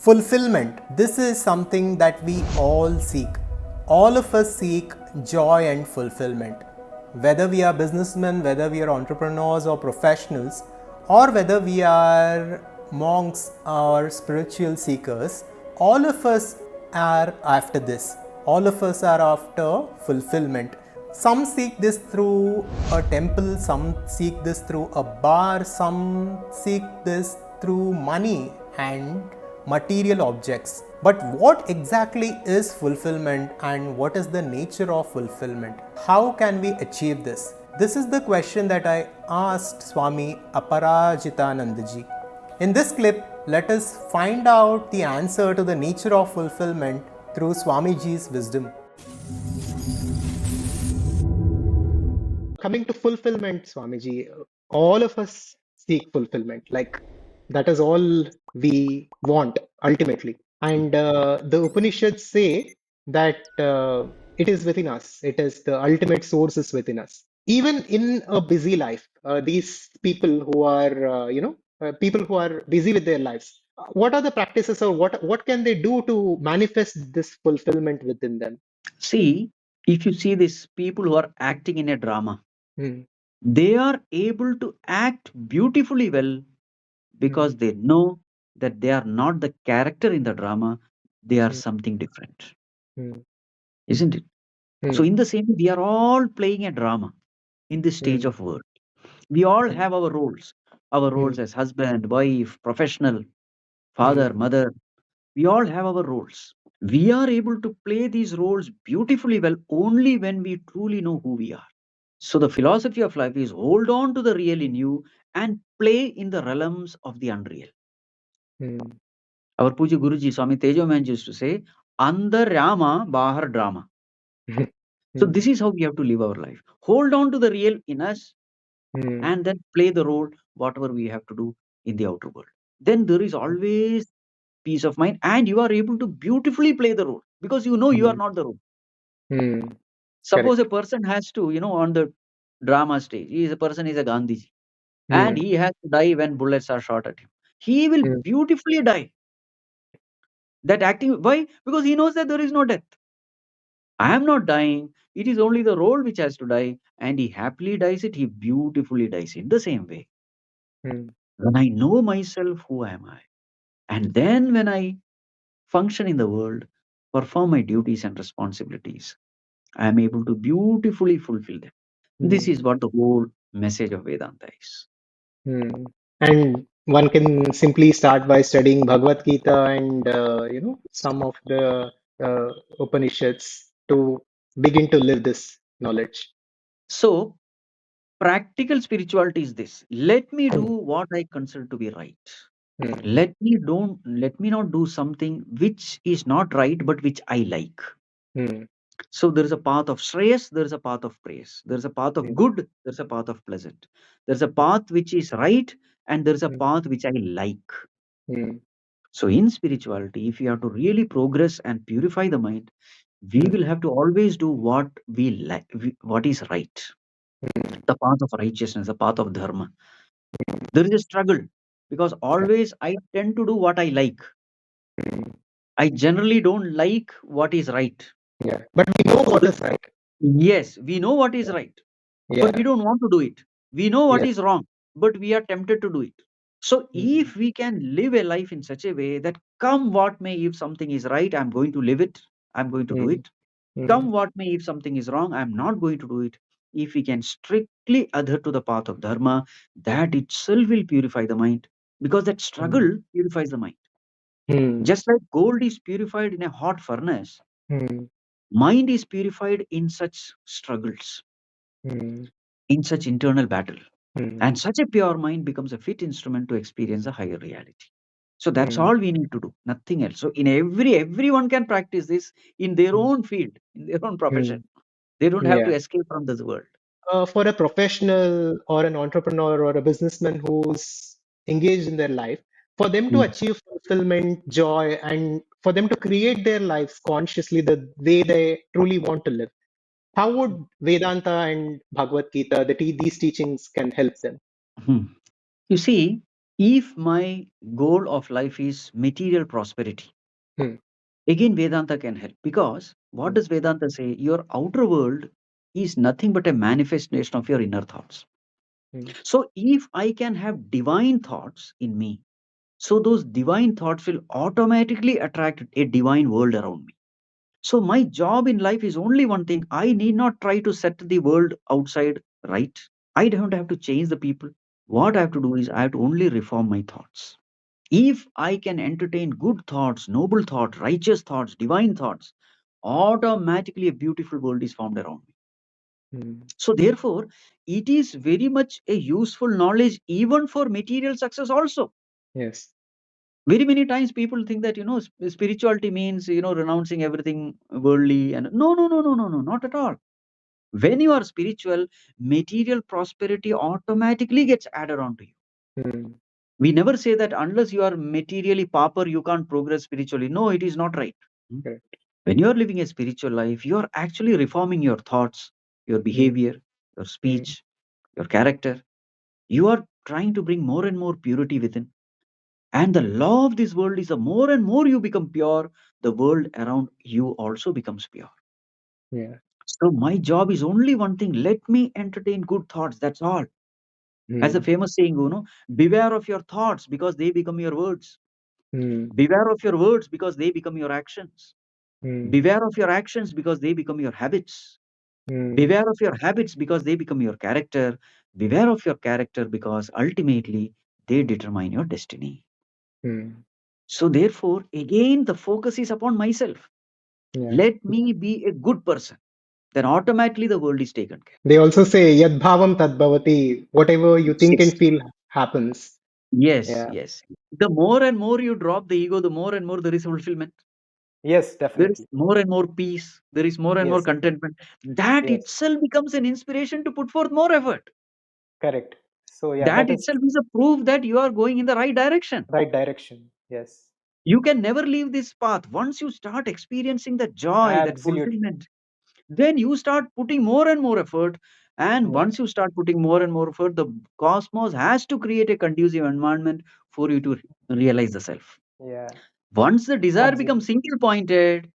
Fulfillment. This is something that we all seek. All of us seek joy and fulfillment. Whether we are businessmen, whether we are entrepreneurs or professionals, or whether we are monks or spiritual seekers, all of us are after this. All of us are after fulfillment. Some seek this through a temple, some seek this through a bar, some seek this through money and material objects. But what exactly is fulfillment and what is the nature of fulfillment? How can we achieve this? This is the question that I asked Swami Aparajitananda ji. In this clip, let us find out the answer to the nature of fulfillment through Swamiji's wisdom. Coming to fulfillment, Swamiji, all of us seek fulfillment. Like that is all we want ultimately. And the Upanishads say that it is within us. It is the ultimate source is within us. Even in a busy life, these people who are, people who are busy with their lives, what are the practices or what can they do to manifest this fulfillment within them? See, if you see these people who are acting in a drama, Hmm. they are able to act beautifully well because they know that they are not the character in the drama, they are Hmm. something different, Hmm. isn't it? So, Hmm. in the same way, we are all playing a drama in this stage Hmm. of world. We all Hmm. have our roles Hmm. as husband, wife, professional, father, Hmm. mother. We all have our roles. We are able to play these roles beautifully well only when we truly know who we are. So the philosophy of life is hold on to the real in you and play in the realms of the unreal. Hmm. Our Puja Guruji Swami Tejoman used to say, Andar Rama, Bahar Drama. So Hmm. this is how we have to live our life. Hold on to the real in us Hmm. and then play the role, whatever we have to do in the outer world. Then there is always peace of mind and you are able to beautifully play the role because you know you are Hmm. not the role. Hmm. Suppose a Correct. person has to, on the drama stage, he is a person is a Gandhiji and Hmm. he has to die when bullets are shot at him. He will Hmm. beautifully die. That acting, why? Because he knows that there is no death. I am not dying. It is only the role which has to die, and he happily dies it. He beautifully dies in the same way. Hmm. When I know myself, who am I? And then when I function in the world, perform my duties and responsibilities, I am able to beautifully fulfill them. This Hmm. is what the whole message of Vedanta is. Hmm. And one can simply start by studying Bhagavad Gita and some of the Upanishads to begin to live this knowledge. So, practical spirituality is this: let me do Hmm. what I consider to be right. Hmm. Let me not do something which is not right but which I like. Hmm. So there is a path of shreyas, there is a path of praise, there is a path of good, there is a path of pleasant, there is a path which is right, and there is a Hmm. path which I like. Hmm. So in spirituality, if you have to really progress and purify the mind, we Hmm. will have to always do what we like, what is right. The path of righteousness, the path of dharma. There is a struggle because always I tend to do what I like. I generally don't like what is right. Yeah. But we know So what is right. yes, we know what is right, but we Yeah. don't want to do it. We know what Yeah. is wrong, but we are tempted to do it. So Hmm. if we can live a life in such a way that come what may, if something is right, I'm going to live it, I'm going to do Hmm. it. Hmm. Come what may, if something is wrong, I'm not going to do it. If we can strictly adhere to the path of dharma, that itself will purify the mind because that Hmm. struggle purifies the mind. Hmm. Just like gold is purified in a hot furnace, Hmm. mind is purified in such struggles, Hmm. in such internal battle. Hmm. And such a pure mind becomes a fit instrument to experience a higher reality. So that's Hmm. all we need to do, nothing else. So in everyone can practice this in their Hmm. own field, in their own profession. Hmm. They don't have to Yeah. escape from this world. For a professional or an entrepreneur or a businessman who's engaged in their life, for them to Mm. achieve fulfillment, joy, and for them to create their lives consciously the way they truly want to live, how would Vedanta and Bhagavad Gita, these teachings can help them? Hmm. You see, If my goal of life is material prosperity, Hmm. again Vedanta can help, because what does Vedanta say? Your outer world is nothing but a manifestation of your inner thoughts. Hmm. So if I can have divine thoughts in me, so those divine thoughts will automatically attract a divine world around me. So my job in life is only one thing. I need not try to set the world outside right. I don't have to change the people. What I have to do is I have to only reform my thoughts. If I can entertain good thoughts, noble thoughts, righteous thoughts, divine thoughts, automatically a beautiful world is formed around me. Hmm. So therefore, it is very much a useful knowledge even for material success also. Yes. Very many times people think that, spirituality means, renouncing everything worldly, and no, not at all. When you are spiritual, material prosperity automatically gets added on to you. Hmm. We never say that unless you are materially pauper, you can't progress spiritually. No, it is not right. Hmm? Correct. When you are living a spiritual life, you are actually reforming your thoughts, your Hmm. behavior, your Hmm. speech, your character. You are trying to bring more and more purity within. And the law of this world is the more and more you become pure, the world around you also becomes pure. Yeah. So my job is only one thing. Let me entertain good thoughts. That's all. As a Hmm. famous saying, beware of your thoughts because they become your words. Hmm. Beware of your words because they become your actions. Hmm. Beware of your actions because they become your habits. Hmm. Beware of your habits because they become your character. Beware of your character because ultimately they determine your destiny. Hmm. So therefore, again, the focus is upon myself. Yeah. Let me be a good person. Then automatically the world is taken care. They also say yad bhavam tad bhavati. Whatever you think Yes. and feel happens. Yes, Yeah. yes. The more and more you drop the ego, the more and more there is fulfillment. Yes, There is definitely. more and more peace. There is more and more Yes. contentment. That Yes. itself becomes an inspiration to put forth more effort. Correct. So yeah, That that is itself is a proof that you are going in the right direction. right direction. Yes. You can never leave this path. Once you start experiencing that joy, that Absolutely. fulfillment, then you start putting more and more effort. And Yeah. once you start putting more and more effort, the cosmos has to create a conducive environment for you to realize the self. Yeah. Once the desire becomes Absolutely. single pointed,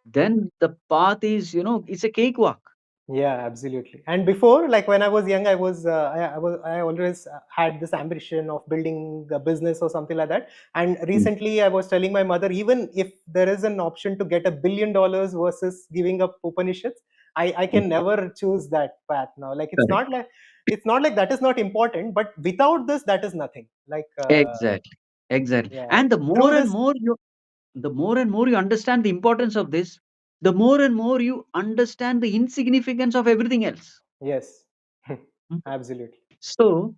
then the path is, it's a cakewalk. Yeah, absolutely. And before, like when I was young, I always had this ambition of building a business or something like that. And Mm. recently, I was telling my mother, even if there is an option to get $1 billion versus giving up Upanishads, I Mm. can never choose that path now. Like Correct. it's not like that is not important, but without this, that is nothing. Like Exactly. Exactly. yeah, And through this, the more and more you understand the importance of this, the more and more you understand the insignificance of everything else. yes, Mm. absolutely, So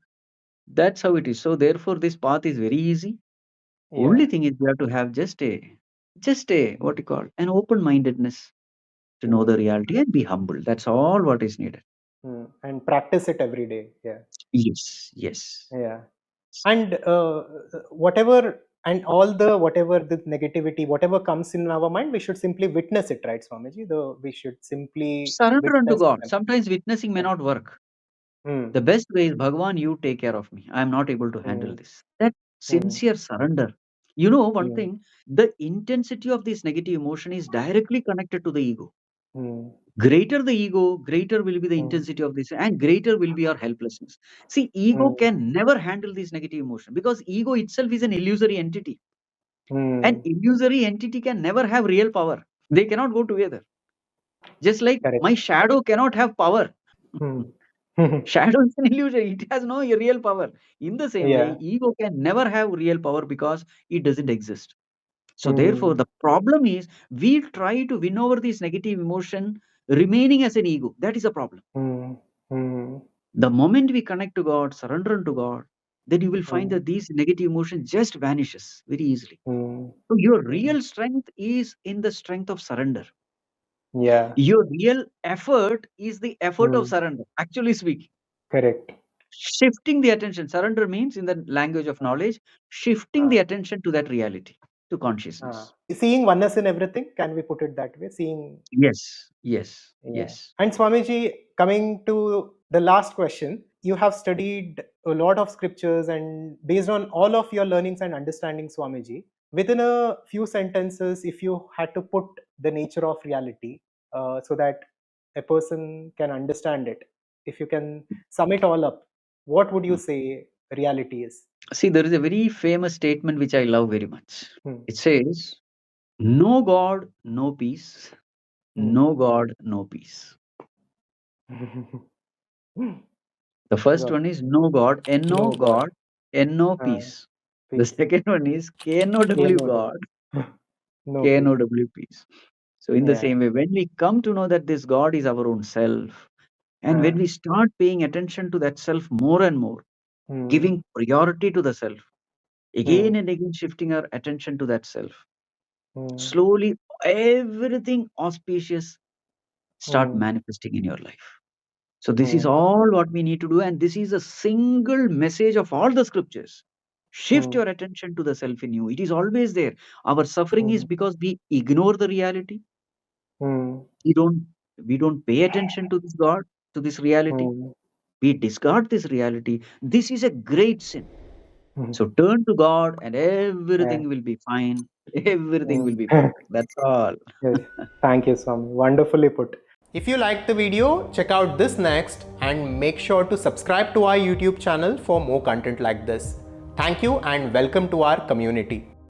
that's how it is. So therefore, this path is very easy. yeah. Only thing is you have to have just a what you call an open-mindedness to know Hmm. the reality and be humble. That's all what is needed. And practice it every day. Yeah, Yes, yes. yeah. And whatever and all the whatever the negativity, whatever comes in our mind, we should simply witness it, right, Swamiji? We should simply Surrender unto witness God. them. Sometimes witnessing may Yeah. not work. Hmm. The best way is Bhagwan, you take care of me. I am not able to handle Hmm. this. That Hmm. sincere surrender. You know one Hmm. thing, the intensity of this negative emotion is directly connected to the ego. Hmm. Greater the ego, greater will be the Hmm. intensity of this, and greater will be our helplessness. See, ego Hmm. can never handle this negative emotion because ego itself is an illusory entity. An Hmm. illusory entity can never have real power. They cannot go together. Just like Correct. my shadow cannot have power. Hmm. Shadow is an illusion. It has no real power. In the same way, Yeah. ego can never have real power because it doesn't exist. So therefore, Hmm. the problem is we try to win over this negative emotion remaining as an ego. That is a problem. Hmm. Hmm. The moment we connect to God, surrender to God, then you will find Hmm. that these negative emotions just vanishes very easily. Hmm. So your Hmm. real strength is in the strength of surrender. Yeah. Your real effort is the effort of Hmm. surrender. Actually speaking, Correct. shifting the attention. Surrender means, in the language of Ah. knowledge, shifting Ah. the attention to that reality, to consciousness. Seeing oneness in everything, can we put it that way? Seeing, Yes, yes, yeah. yes. And Swamiji, coming to the last question. you have studied a lot of scriptures, and based on all of your learnings and understanding, Swamiji, within a few sentences, if you had to put the nature of reality so that a person can understand it, if you can sum it all up, what would you say reality is? See, there is a very famous statement which I love very much. Hmm. It says, no God, no peace. Hmm. No God, no peace. The first God. one is no God, No N-O God. God, N-O Uh, peace. The Peace. second one is K-N-O-W No, God, no peace. K-N-O-W peace. So in the Yeah. same way, when we come to know that this God is our own self, and Uh, when we start paying attention to that self more and more, hmm. giving priority to the self, Hmm. again and again shifting our attention to that self, Hmm. slowly everything auspicious start Hmm. manifesting in your life. So this is Hmm. all what we need to do, and this is a single message of all the scriptures. Shift Hmm. your attention to the self in you. It is always there. Our suffering is Hmm. because we ignore the reality. Hmm. We don't we don't pay attention to this God, to this reality. Hmm. We discard this reality. This is a great sin. Hmm. So turn to God and Yeah. everything will be fine. Everything Hmm. will be perfect. That's all. Yes. Thank you, Swami. Wonderfully put. If you liked the video, check out this next and make sure to subscribe to our YouTube channel for more content like this. Thank you and welcome to our community.